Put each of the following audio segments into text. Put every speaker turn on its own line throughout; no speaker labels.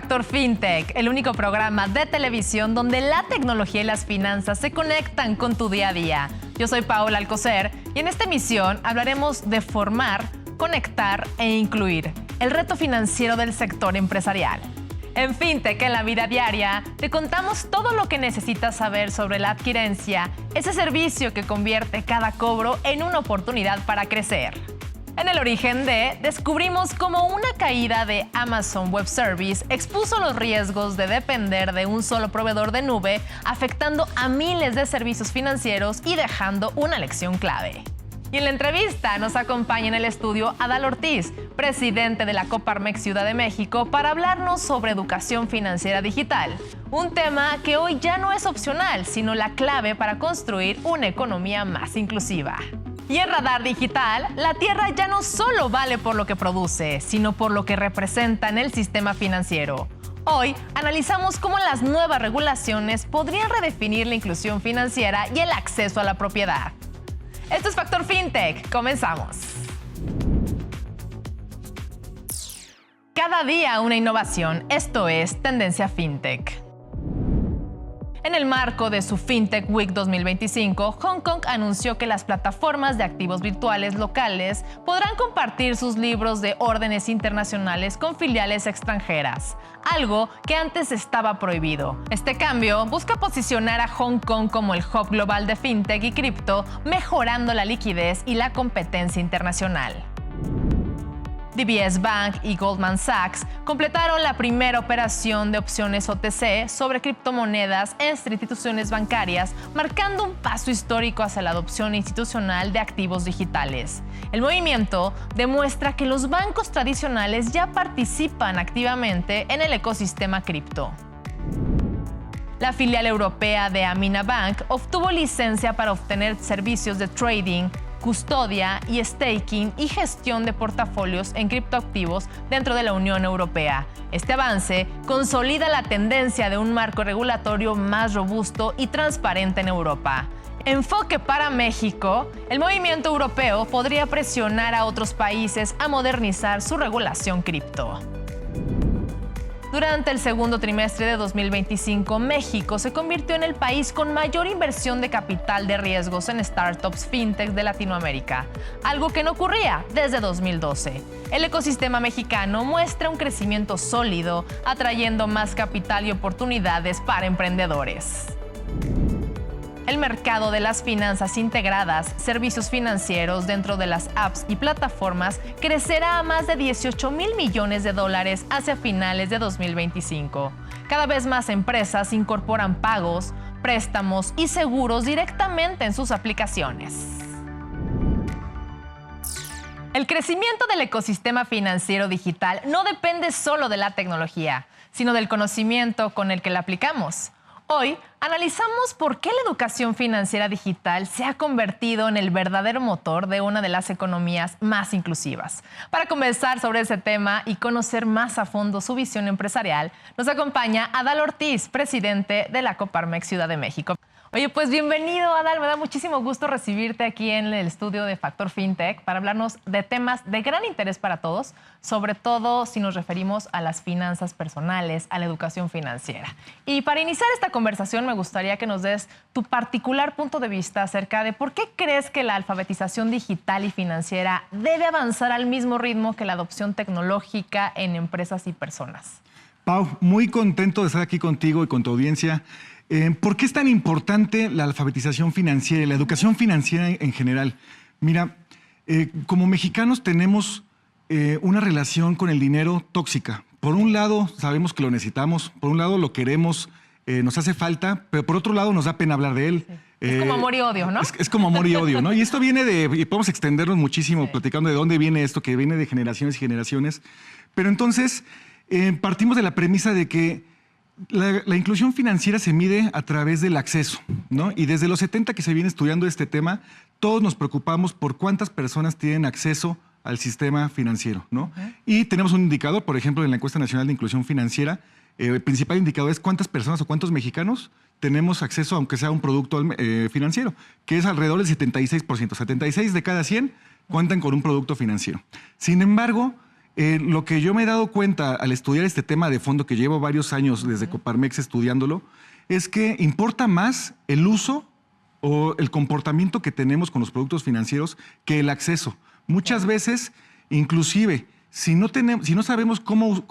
Factor FinTech, el único programa de televisión donde la tecnología y las finanzas se conectan con tu día a día. Yo soy Paola Alcocer y en esta emisión hablaremos de formar, conectar e incluir, el reto financiero del sector empresarial. En FinTech, en la vida diaria, te contamos todo lo que necesitas saber sobre la adquirencia, ese servicio que convierte cada cobro en una oportunidad para crecer. En el origen de, descubrimos cómo una caída de Amazon Web Service expuso los riesgos de depender de un solo proveedor de nube, afectando a miles de servicios financieros y dejando una lección clave. Y en la entrevista nos acompaña en el estudio Adal Ortiz, presidente de la Coparmex Ciudad de México, para hablarnos sobre educación financiera digital, un tema que hoy ya no es opcional, sino la clave para construir una economía más inclusiva. Y en Radar Digital, la tierra ya no solo vale por lo que produce, sino por lo que representa en el sistema financiero. Hoy analizamos cómo las nuevas regulaciones podrían redefinir la inclusión financiera y el acceso a la propiedad. Esto es Factor FinTech. Comenzamos. Cada día una innovación. Esto es Tendencia FinTech. En el marco de su FinTech Week 2025, Hong Kong anunció que las plataformas de activos virtuales locales podrán compartir sus libros de órdenes internacionales con filiales extranjeras, algo que antes estaba prohibido. Este cambio busca posicionar a Hong Kong como el hub global de FinTech y cripto, mejorando la liquidez y la competencia internacional. DBS Bank y Goldman Sachs completaron la primera operación de opciones OTC sobre criptomonedas entre instituciones bancarias, marcando un paso histórico hacia la adopción institucional de activos digitales. El movimiento demuestra que los bancos tradicionales ya participan activamente en el ecosistema cripto. La filial europea de Amina Bank obtuvo licencia para obtener servicios de trading, custodia y staking y gestión de portafolios en criptoactivos dentro de la Unión Europea. Este avance consolida la tendencia de un marco regulatorio más robusto y transparente en Europa. Enfoque para México: el movimiento europeo podría presionar a otros países a modernizar su regulación cripto. Durante el segundo trimestre de 2025, México se convirtió en el país con mayor inversión de capital de riesgos en startups fintech de Latinoamérica, algo que no ocurría desde 2012. El ecosistema mexicano muestra un crecimiento sólido, atrayendo más capital y oportunidades para emprendedores. El mercado de las finanzas integradas, servicios financieros dentro de las apps y plataformas crecerá a más de $18,000 millones hacia finales de 2025. Cada vez más empresas incorporan pagos, préstamos y seguros directamente en sus aplicaciones. El crecimiento del ecosistema financiero digital no depende solo de la tecnología, sino del conocimiento con el que la aplicamos. Hoy analizamos por qué la educación financiera digital se ha convertido en el verdadero motor de una de las economías más inclusivas. Para conversar sobre ese tema y conocer más a fondo su visión empresarial, nos acompaña Adal Ortiz, presidente de la Coparmex Ciudad de México. Oye, pues bienvenido, Adal. Me da muchísimo gusto recibirte aquí en el estudio de Factor FinTech para hablarnos de temas de gran interés para todos, sobre todo si nos referimos a las finanzas personales, a la educación financiera. Y para iniciar esta conversación, me gustaría que nos des tu particular punto de vista acerca de por qué crees que la alfabetización digital y financiera debe avanzar al mismo ritmo que la adopción tecnológica en empresas y personas.
Pau, muy contento de estar aquí contigo y con tu audiencia. ¿Por qué es tan importante la alfabetización financiera y la educación financiera en general? Mira, como mexicanos tenemos una relación con el dinero tóxica. Por un lado, sabemos que lo necesitamos, por un lado lo queremos, nos hace falta, pero por otro lado nos da pena hablar de él.
Sí. Es como amor y odio, ¿no?
Es como amor y odio, ¿no? Y esto viene y podemos extendernos muchísimo platicando de dónde viene esto, que viene de generaciones y generaciones. Pero entonces partimos de la premisa de que la inclusión financiera se mide a través del acceso, ¿no? Y desde los 70 que se viene estudiando este tema, todos nos preocupamos por cuántas personas tienen acceso al sistema financiero, ¿no? Y tenemos un indicador, por ejemplo, en la Encuesta Nacional de Inclusión Financiera, el principal indicador es cuántas personas o cuántos mexicanos tenemos acceso, aunque sea a un producto financiero, que es alrededor del 76%. 76 de cada 100 cuentan con un producto financiero. Sin embargo, Lo que yo me he dado cuenta al estudiar este tema de fondo, que llevo varios años desde Coparmex estudiándolo, es que importa más el uso o el comportamiento que tenemos con los productos financieros que el acceso. Muchas veces, inclusive, si no sabemos cómo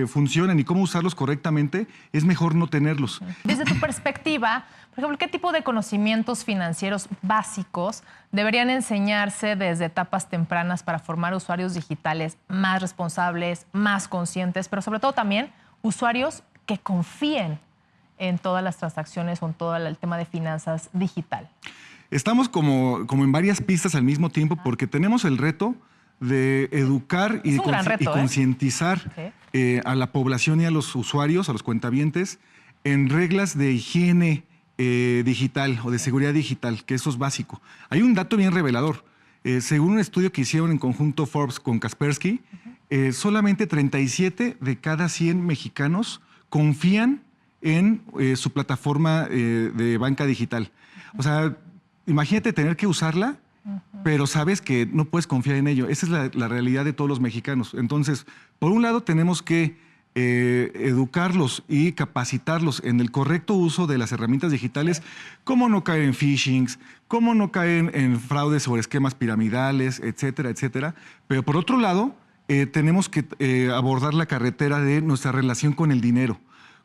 funcionan y cómo usarlos correctamente, es mejor no tenerlos.
Desde tu perspectiva, por ejemplo, ¿qué tipo de conocimientos financieros básicos deberían enseñarse desde etapas tempranas para formar usuarios digitales más responsables, más conscientes, pero sobre todo también usuarios que confíen en todas las transacciones o en todo el tema de finanzas digital?
Estamos como en varias pistas al mismo tiempo porque tenemos el reto de educar y concientizar a la población y a los usuarios, a los cuentavientes, en reglas de higiene digital o de seguridad digital, que eso es básico. Hay un dato bien revelador. Según un estudio que hicieron en conjunto Forbes con Kaspersky, solamente 37 de cada 100 mexicanos confían en su plataforma de banca digital. O sea, imagínate tener que usarla, pero sabes que no puedes confiar en ello. Esa es la realidad de todos los mexicanos. Entonces, por un lado tenemos que educarlos y capacitarlos en el correcto uso de las herramientas digitales, cómo no caer en phishings, cómo no caer en fraudes sobre esquemas piramidales, etcétera, etcétera. Pero por otro lado, tenemos que abordar la carretera de nuestra relación con el dinero.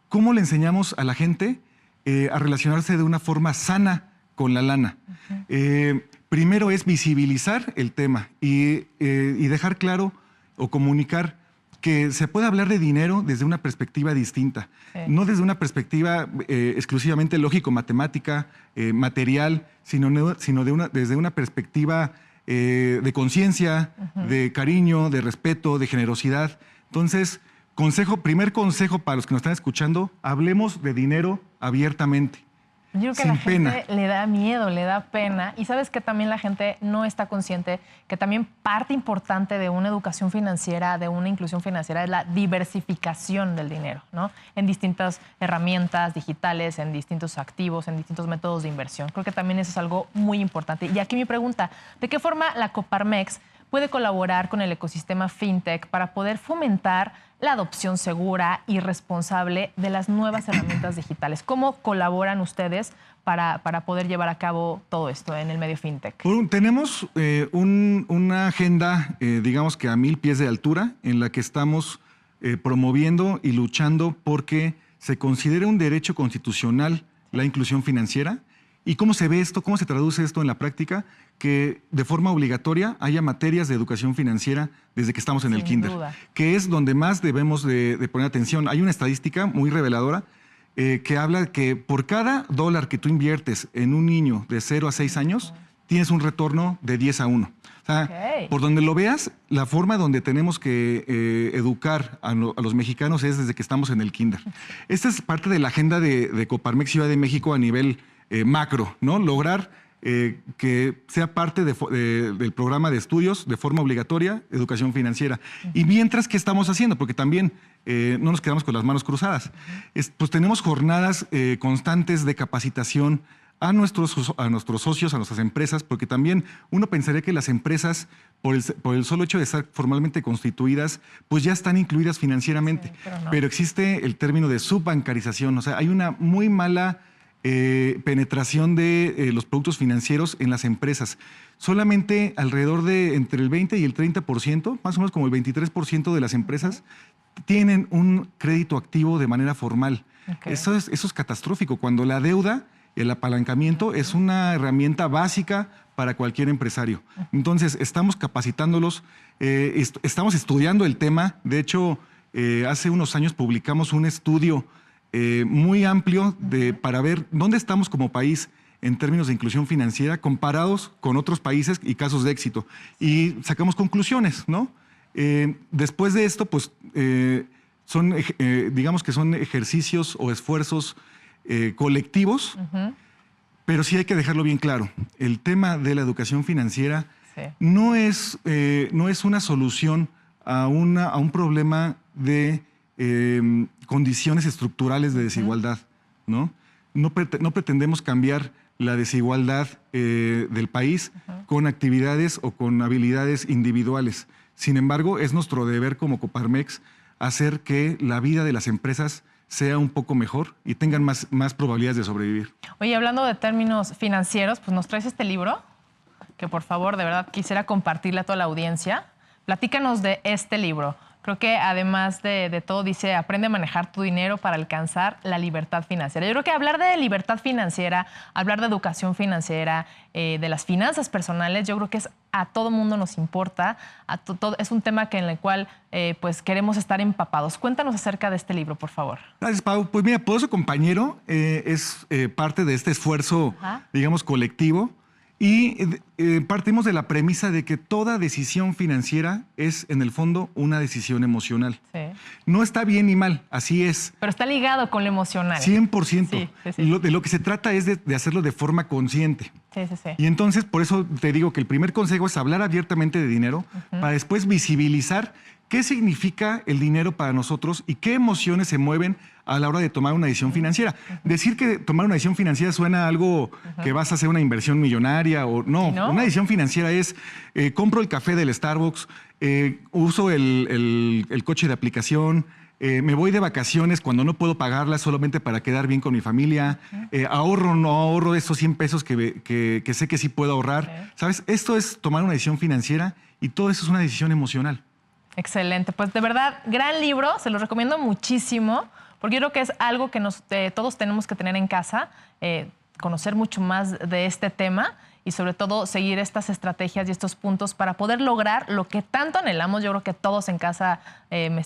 ¿Cómo le enseñamos a la gente a relacionarse de una forma sana con la lana? Primero es visibilizar el tema y dejar claro o comunicar que se puede hablar de dinero desde una perspectiva distinta, no desde una perspectiva exclusivamente lógico-matemática, material, sino desde una perspectiva de conciencia, de cariño, de respeto, de generosidad. Entonces, primer consejo para los que nos están escuchando, hablemos de dinero abiertamente.
Yo creo que a la gente le da miedo, le da pena. Y sabes que también la gente no está consciente que también parte importante de una educación financiera, de una inclusión financiera, es la diversificación del dinero, ¿no? En distintas herramientas digitales, en distintos activos, en distintos métodos de inversión. Creo que también eso es algo muy importante. Y aquí mi pregunta, ¿de qué forma la Coparmex puede colaborar con el ecosistema fintech para poder fomentar la adopción segura y responsable de las nuevas herramientas digitales? ¿Cómo colaboran ustedes para poder llevar a cabo todo esto en el medio fintech?
Tenemos una agenda, digamos que a 1000 pies de altura, en la que estamos promoviendo y luchando porque se considere un derecho constitucional la inclusión financiera. ¿Y cómo se ve esto? ¿Cómo se traduce esto en la práctica? Que de forma obligatoria haya materias de educación financiera desde que estamos en el kinder, que es donde más debemos de poner atención. Hay una estadística muy reveladora que habla que por cada $1 que tú inviertes en un niño de 0 a 6 años, tienes un retorno de 10 a 1. O sea, por donde lo veas, la forma donde tenemos que educar a los mexicanos es desde que estamos en el kinder. Esta es parte de la agenda de Coparmex Ciudad de México a nivel macro, ¿no? Lograr que sea parte del programa de estudios de forma obligatoria, educación financiera. Y mientras, ¿qué estamos haciendo? Porque también no nos quedamos con las manos cruzadas. Pues tenemos jornadas constantes de capacitación a nuestros socios, a nuestras empresas, porque también uno pensaría que las empresas, por el solo hecho de estar formalmente constituidas, pues ya están incluidas financieramente. Sí, pero existe el término de subbancarización, o sea, hay una muy mala penetración de los productos financieros en las empresas. Solamente alrededor de entre el 20 y el 30%, más o menos como el 23% de las empresas, tienen un crédito activo de manera formal. Eso es catastrófico, cuando la deuda, el apalancamiento, es una herramienta básica para cualquier empresario. Entonces, estamos capacitándolos, estamos estudiando el tema. De hecho, hace unos años publicamos un estudio muy amplio para ver dónde estamos como país en términos de inclusión financiera comparados con otros países y casos de éxito. Y sacamos conclusiones, ¿no? Después de esto, pues, digamos que son ejercicios o esfuerzos colectivos, pero sí hay que dejarlo bien claro. El tema de la educación financiera no es una solución a un problema de condiciones estructurales de desigualdad, ¿no? No pretendemos cambiar la desigualdad del país con actividades o con habilidades individuales, Sin embargo, es nuestro deber como Coparmex hacer que la vida de las empresas sea un poco mejor y tengan más probabilidades de sobrevivir.
Oye, hablando de términos financieros, pues nos traes este libro que por favor, de verdad, quisiera compartirle a toda la audiencia. Platícanos de este libro. Creo que además de todo dice, aprende a manejar tu dinero para alcanzar la libertad financiera. Yo creo que hablar de libertad financiera, hablar de educación financiera, de las finanzas personales, yo creo que a todo mundo nos importa. Es un tema en el cual pues queremos estar empapados. Cuéntanos acerca de este libro, por favor.
Gracias, Pau. Pues mira, Poderoso Compañero es parte de este esfuerzo, digamos, colectivo. Y partimos de la premisa de que toda decisión financiera es, en el fondo, una decisión emocional.
Sí.
No está bien ni mal, así es.
Pero está ligado con lo emocional.
100%.
Sí.
De lo que se trata es de hacerlo de forma consciente.
Sí.
Y entonces, por eso te digo que el primer consejo es hablar abiertamente de dinero, para después visibilizar qué significa el dinero para nosotros y qué emociones se mueven a la hora de tomar una decisión financiera. Decir que tomar una decisión financiera suena a algo que vas a hacer una inversión millonaria o no. Una decisión financiera es compro el café del Starbucks, uso el coche de aplicación, me voy de vacaciones cuando no puedo pagarlas solamente para quedar bien con mi familia, ahorro o no ahorro esos 100 pesos que sé que sí puedo ahorrar. ¿Sabes? Esto es tomar una decisión financiera y todo eso es una decisión emocional.
Excelente. Pues de verdad, gran libro. Se los recomiendo muchísimo porque yo creo que es algo que todos tenemos que tener en casa, conocer mucho más de este tema y sobre todo seguir estas estrategias y estos puntos para poder lograr lo que tanto anhelamos. Yo creo que todos en casa,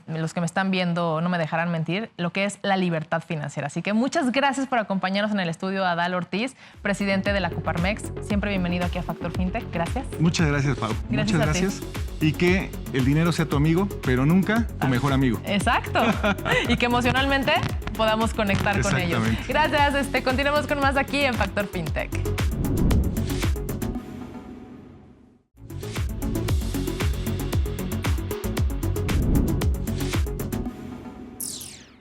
los que me están viendo no me dejarán mentir, lo que es la libertad financiera. Así que muchas gracias por acompañarnos en el estudio, Adal Ortiz, presidente de la Coparmex. Siempre bienvenido aquí a Factor FinTech. Gracias.
Muchas gracias, Pau.
Muchas
gracias. Y que el dinero sea tu amigo, pero nunca tu mejor amigo.
Exacto. Y que emocionalmente podamos conectar con ellos. Gracias. Continuamos con más aquí en Factor FinTech.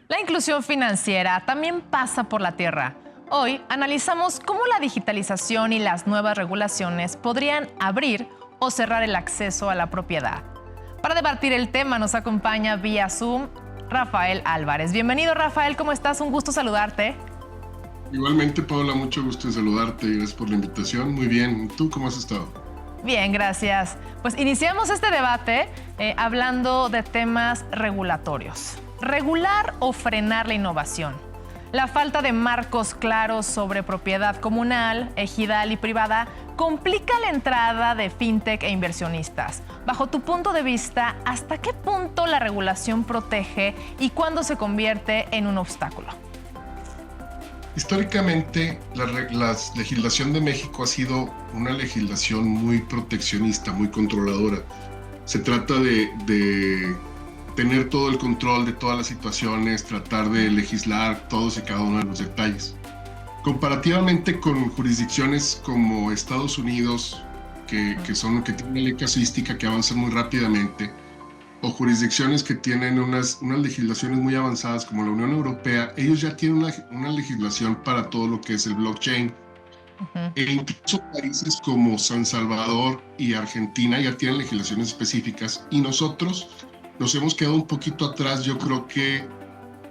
La inclusión financiera también pasa por la tierra. Hoy analizamos cómo la digitalización y las nuevas regulaciones podrían abrir o cerrar el acceso a la propiedad. Para debatir el tema nos acompaña vía Zoom Rafael Álvarez. Bienvenido, Rafael, ¿cómo estás? Un gusto saludarte.
Igualmente, Paola, mucho gusto en saludarte y gracias por la invitación. Muy bien, ¿tú cómo has estado?
Bien, gracias. Pues iniciamos este debate hablando de temas regulatorios. ¿Regular o frenar la innovación? La falta de marcos claros sobre propiedad comunal, ejidal y privada complica la entrada de fintech e inversionistas. Bajo tu punto de vista, ¿hasta qué punto la regulación protege y cuándo se convierte en un obstáculo?
Históricamente, la legislación de México ha sido una legislación muy proteccionista, muy controladora. Se trata de tener todo el control de todas las situaciones, tratar de legislar todos y cada uno de los detalles. Comparativamente con jurisdicciones como Estados Unidos, que tienen ley casuística que avanzan muy rápidamente, o jurisdicciones que tienen unas legislaciones muy avanzadas como la Unión Europea, ellos ya tienen una legislación para todo lo que es el blockchain. E incluso países como San Salvador y Argentina ya tienen legislaciones específicas y nosotros nos hemos quedado un poquito atrás, yo creo que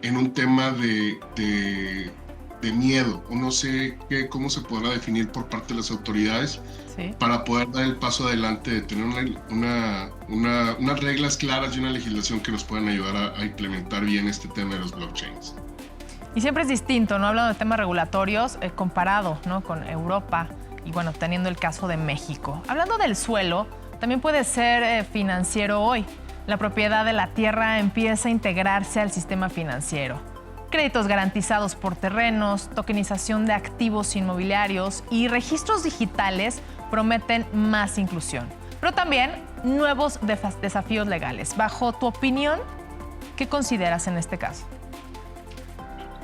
en un tema de miedo, o no sé cómo se podrá definir por parte de las autoridades, para poder dar el paso adelante de tener unas reglas claras y una legislación que nos puedan ayudar a implementar bien este tema de los blockchains.
Y siempre es distinto, ¿no? Hablando de temas regulatorios, comparado, ¿no?, con Europa y, bueno, teniendo el caso de México. Hablando del suelo, también puede ser financiero hoy. La propiedad de la tierra empieza a integrarse al sistema financiero. Créditos garantizados por terrenos, tokenización de activos inmobiliarios y registros digitales prometen más inclusión, pero también nuevos desafíos legales. Bajo tu opinión, ¿qué consideras en este caso?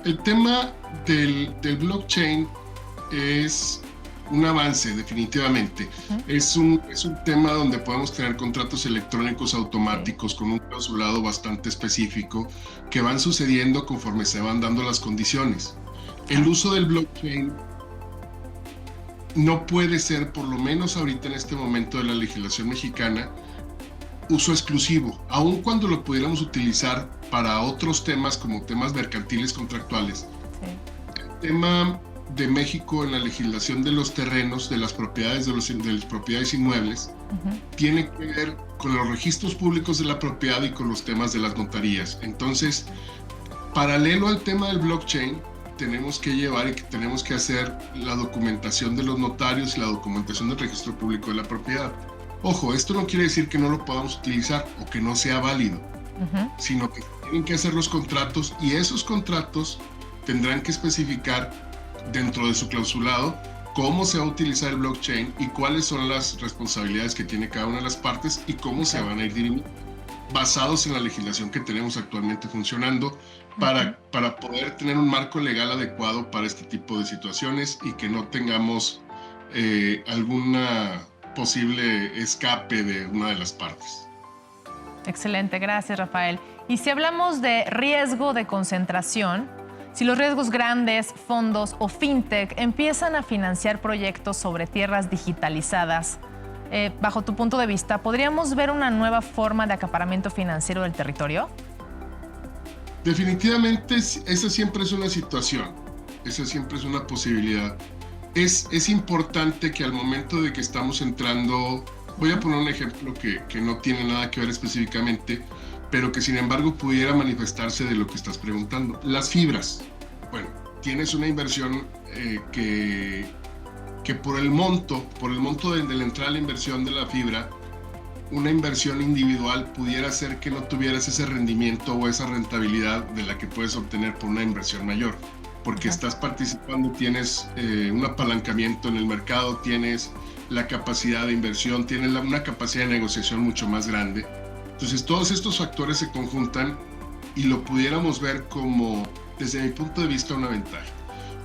El tema del blockchain es un avance, definitivamente. Es un tema donde podemos tener contratos electrónicos automáticos con un clausulado bastante específico que van sucediendo conforme se van dando las condiciones. El uso del blockchain no puede ser, por lo menos ahorita en este momento de la legislación mexicana, uso exclusivo, aun cuando lo pudiéramos utilizar para otros temas como temas mercantiles contractuales.
Sí.
El tema de México en la legislación de los terrenos, de las propiedades, de las propiedades inmuebles, tiene que ver con los registros públicos de la propiedad y con los temas de las notarías. Entonces, paralelo al tema del blockchain, tenemos que llevar y tenemos que hacer la documentación de los notarios y la documentación del registro público de la propiedad. Ojo, esto no quiere decir que no lo podamos utilizar o que no sea válido, sino que tienen que hacer los contratos, y esos contratos tendrán que especificar dentro de su clausulado cómo se va a utilizar el blockchain y cuáles son las responsabilidades que tiene cada una de las partes y cómo se van a ir dirimiendo, basados en la legislación que tenemos actualmente funcionando, para poder tener un marco legal adecuado para este tipo de situaciones y que no tengamos alguna posible escape de una de las partes.
Excelente, gracias, Rafael. Y si hablamos de riesgo de concentración, si los riesgos grandes, fondos o fintech empiezan a financiar proyectos sobre tierras digitalizadas, bajo tu punto de vista, ¿podríamos ver una nueva forma de acaparamiento financiero del territorio?
Definitivamente, esa siempre es una situación, esa siempre es una posibilidad. Es importante que al momento de que estamos entrando, voy a poner un ejemplo que no tiene nada que ver específicamente, pero que sin embargo pudiera manifestarse de lo que estás preguntando. Las fibras. Bueno, tienes una inversión que por el monto de la entrada a la inversión de la fibra, una inversión individual pudiera hacer que no tuvieras ese rendimiento o esa rentabilidad de la que puedes obtener por una inversión mayor, porque estás participando, tienes un apalancamiento en el mercado, tienes la capacidad de inversión, tienes una capacidad de negociación mucho más grande. Entonces todos estos factores se conjuntan y lo pudiéramos ver como, desde mi punto de vista, una ventaja.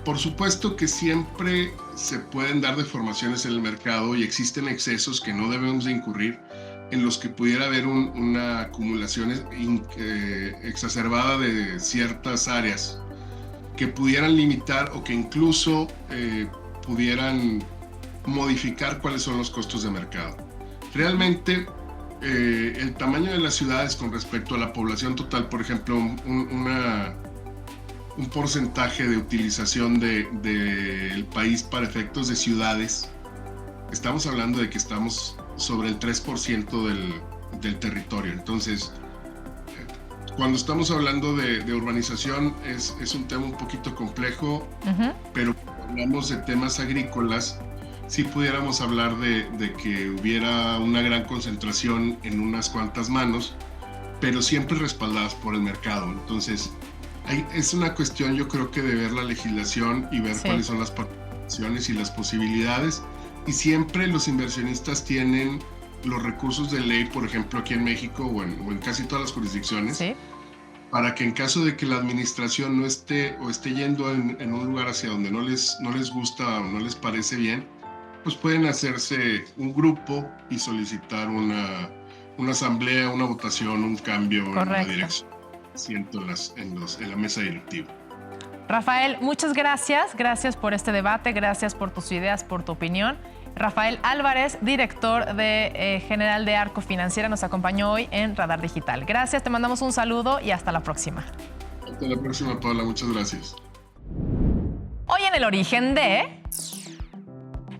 Por supuesto que siempre se pueden dar deformaciones en el mercado y existen excesos que no debemos de incurrir, en los que pudiera haber una acumulación exacerbada de ciertas áreas que pudieran limitar o que incluso pudieran modificar cuáles son los costos de mercado. Realmente, el tamaño de las ciudades con respecto a la población total, por ejemplo, un porcentaje de utilización del país para efectos de ciudades, estamos hablando de que estamos sobre el 3% del territorio. Entonces, cuando estamos hablando de urbanización es un tema un poquito complejo, pero cuando hablamos de temas agrícolas, sí pudiéramos hablar de que hubiera una gran concentración en unas cuantas manos, pero siempre respaldadas por el mercado. Entonces, es una cuestión, yo creo, que de ver la legislación y ver cuáles son las participaciones y las posibilidades. Y siempre los inversionistas tienen los recursos de ley, por ejemplo, aquí en México o en casi todas las jurisdicciones, para que en caso de que la administración no esté o esté yendo en un lugar hacia donde no les gusta o no les parece bien, pues pueden hacerse un grupo y solicitar una asamblea, una votación, un cambio en la dirección. Siento en la mesa directiva.
Rafael, muchas gracias. Gracias por este debate, gracias por tus ideas, por tu opinión. Rafael Álvarez, director general de Arco Financiera, nos acompañó hoy en Radar Digital. Gracias, te mandamos un saludo y hasta la próxima.
Hasta la próxima, Paula. Muchas gracias.
Hoy en El Origen de...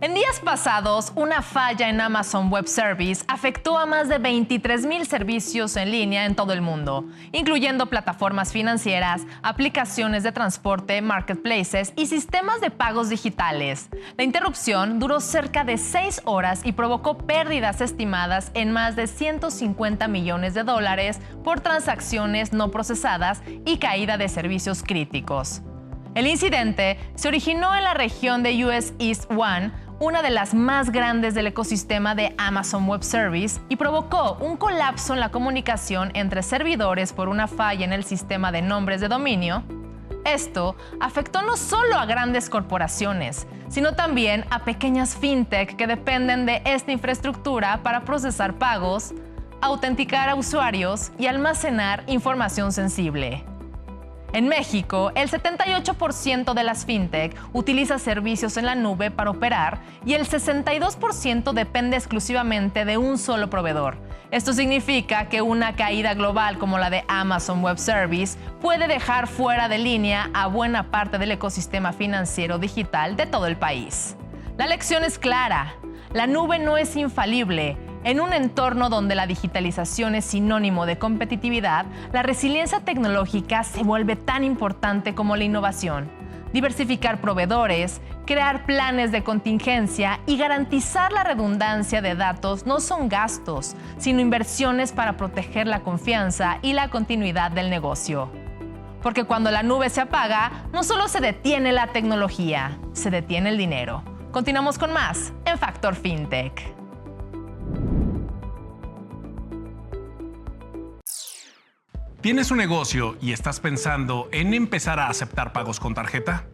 En días pasados, una falla en Amazon Web Service afectó a más de 23,000 servicios en línea en todo el mundo, incluyendo plataformas financieras, aplicaciones de transporte, marketplaces y sistemas de pagos digitales. La interrupción duró cerca de 6 horas y provocó pérdidas estimadas en más de $150 millones por transacciones no procesadas y caída de servicios críticos. El incidente se originó en la región de US East 1, una de las más grandes del ecosistema de Amazon Web Service, y provocó un colapso en la comunicación entre servidores por una falla en el sistema de nombres de dominio. Esto afectó no solo a grandes corporaciones, sino también a pequeñas fintech que dependen de esta infraestructura para procesar pagos, autenticar a usuarios y almacenar información sensible. En México, el 78% de las fintech utiliza servicios en la nube para operar y el 62% depende exclusivamente de un solo proveedor. Esto significa que una caída global como la de Amazon Web Service puede dejar fuera de línea a buena parte del ecosistema financiero digital de todo el país. La lección es clara: la nube no es infalible. En un entorno donde la digitalización es sinónimo de competitividad, la resiliencia tecnológica se vuelve tan importante como la innovación. Diversificar proveedores, crear planes de contingencia y garantizar la redundancia de datos no son gastos, sino inversiones para proteger la confianza y la continuidad del negocio. Porque cuando la nube se apaga, no solo se detiene la tecnología, se detiene el dinero. Continuamos con más en Factor FinTech.
¿Tienes un negocio y estás pensando en empezar a aceptar pagos con tarjeta?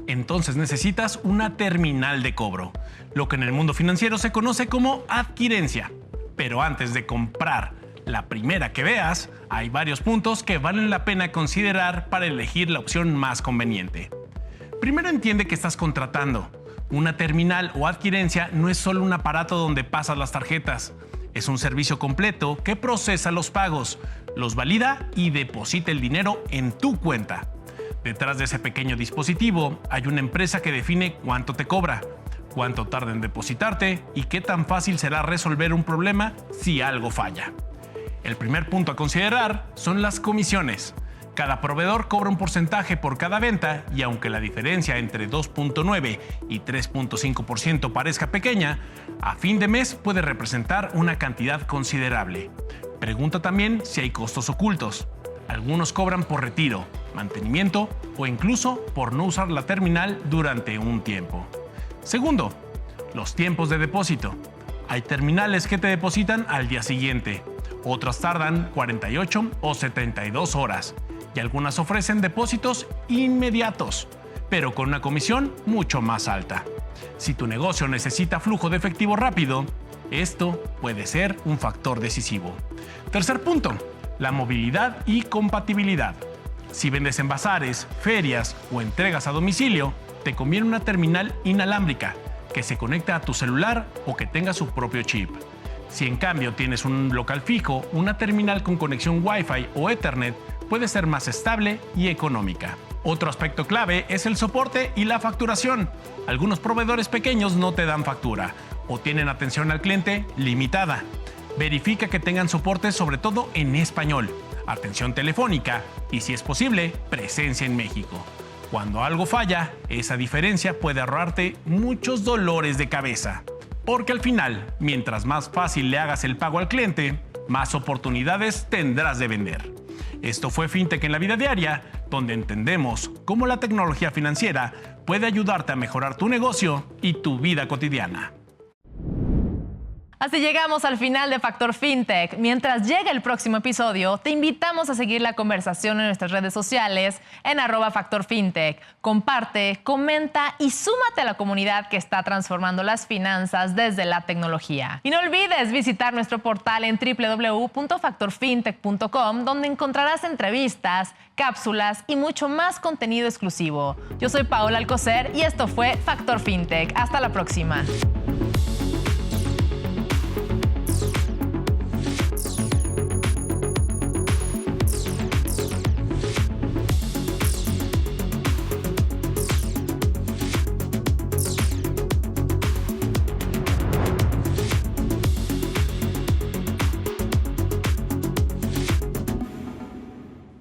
Entonces necesitas una terminal de cobro, lo que en el mundo financiero se conoce como adquirencia. Pero antes de comprar la primera que veas, hay varios puntos que valen la pena considerar para elegir la opción más conveniente. Primero, entiende que estás contratando. Una terminal o adquirencia no es solo un aparato donde pasas las tarjetas. Es un servicio completo que procesa los pagos, los valida y deposita el dinero en tu cuenta. Detrás de ese pequeño dispositivo hay una empresa que define cuánto te cobra, cuánto tarda en depositarte y qué tan fácil será resolver un problema si algo falla. El primer punto a considerar son las comisiones. Cada proveedor cobra un porcentaje por cada venta y aunque la diferencia entre 2.9 y 3.5% parezca pequeña, a fin de mes puede representar una cantidad considerable. Pregunta también si hay costos ocultos. Algunos cobran por retiro, mantenimiento o incluso por no usar la terminal durante un tiempo. Segundo, los tiempos de depósito. Hay terminales que te depositan al día siguiente, otras tardan 48 o 72 horas y algunas ofrecen depósitos inmediatos, pero con una comisión mucho más alta. Si tu negocio necesita flujo de efectivo rápido, esto puede ser un factor decisivo. Tercer punto, la movilidad y compatibilidad. Si vendes en bazares, ferias o entregas a domicilio, te conviene una terminal inalámbrica que se conecta a tu celular o que tenga su propio chip. Si en cambio tienes un local fijo, una terminal con conexión Wi-Fi o Ethernet puede ser más estable y económica. Otro aspecto clave es el soporte y la facturación. Algunos proveedores pequeños no te dan factura o tienen atención al cliente limitada. Verifica que tengan soporte sobre todo en español, atención telefónica y, si es posible, presencia en México. Cuando algo falla, esa diferencia puede ahorrarte muchos dolores de cabeza. Porque al final, mientras más fácil le hagas el pago al cliente, más oportunidades tendrás de vender. Esto fue FinTech en la vida diaria, donde entendemos cómo la tecnología financiera puede ayudarte a mejorar tu negocio y tu vida cotidiana.
Así llegamos al final de Factor FinTech. Mientras llegue el próximo episodio, te invitamos a seguir la conversación en nuestras redes sociales en @FactorFinTech. Comparte, comenta y súmate a la comunidad que está transformando las finanzas desde la tecnología. Y no olvides visitar nuestro portal en www.factorfintech.com, donde encontrarás entrevistas, cápsulas y mucho más contenido exclusivo. Yo soy Paola Alcocer y esto fue Factor FinTech. Hasta la próxima.